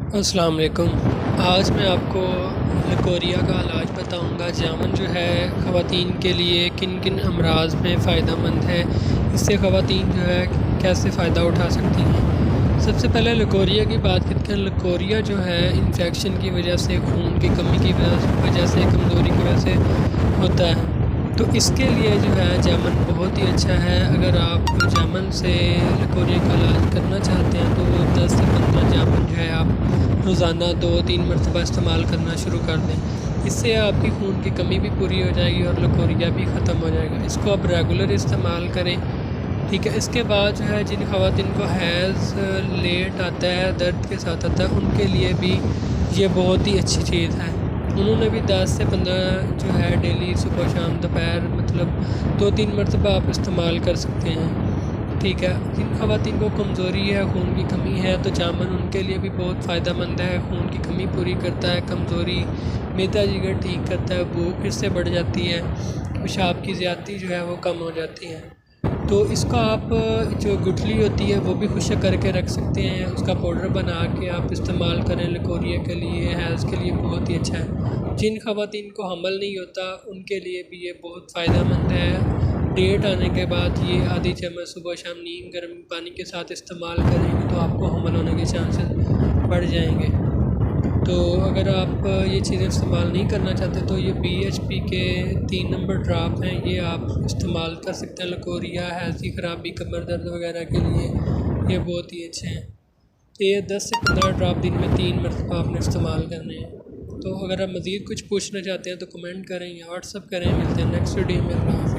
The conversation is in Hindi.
अस्सलाम वालेकुम। आज मैं आपको लकोरिया का इलाज बताऊंगा। जामुन जो है ख़वातीन के लिए किन किन अमराज में फ़ायदेमंद है, इससे ख़वातीन जो है कैसे फ़ायदा उठा सकती हैं। सबसे पहले लकोरिया की बात करते हैं। लकोरिया जो है इन्फेक्शन की वजह से, खून की कमी की वजह से, कमज़ोरी की वजह से होता है। तो इसके लिए जो है जामुन बहुत ही अच्छा है। अगर आप जामुन से लकोरिया का इलाज करना चाहते हैं तो 10 से 15 जामुन जो है आप रोज़ाना 2-3 मरतबा इस्तेमाल करना शुरू कर दें। इससे आपकी खून की कमी भी पूरी हो जाएगी और लकोरिया भी ख़त्म हो जाएगा। इसको आप रेगुलर इस्तेमाल करें, ठीक है। इसके बाद जो है जिन ख़वातीन को हैज़ लेट आता है, दर्द के साथ आता है, उनके लिए भी ये बहुत ही अच्छी चीज़ है। उन्होंने भी 10 से 15 जो है डेली सुबह शाम दोपहर मतलब 2-3 मरतबा आप इस्तेमाल कर सकते हैं, ठीक है। जिन ख़वातीन को कमज़ोरी है, खून की कमी है, तो जामुन उनके लिए भी बहुत फ़ायदेमंद है। खून की कमी पूरी करता है, कमज़ोरी, मैदा जिगर ठीक करता है, भूख इससे बढ़ जाती है, पेशाब की ज़्यादती जो है वो कम हो जाती है। तो इसका आप जो गुठली होती है वो भी खुश्क करके रख सकते हैं। उसका पाउडर बना के आप इस्तेमाल करें। लकोरिया के लिए, हैज़ के लिए बहुत ही अच्छा है। जिन ख़वातीन को हमल नहीं होता उनके लिए भी ये बहुत फ़ायदेमंद है। डेट आने के बाद ये आधी चम्मच सुबह शाम नीम गर्म पानी के साथ इस्तेमाल करेंगे तो आपको हमल होने के चांसेस बढ़ जाएंगे। तो अगर आप ये चीज़ें इस्तेमाल नहीं करना चाहते तो ये BHP के 3 नंबर ड्राप हैं, ये आप इस्तेमाल कर सकते हैं। लकोरिया, हैज़ की ख़राबी, कमर दर्द वगैरह के लिए ये बहुत ही अच्छे हैं। तो ये 10 से 15 ड्राप दिन में 3 मरतबा आपने इस्तेमाल करने हैं। तो अगर आप मज़ीद कुछ पूछना चाहते हैं तो कमेंट करें या व्हाट्सअप करें। मिलते हैं नेक्स्ट वीडियो में।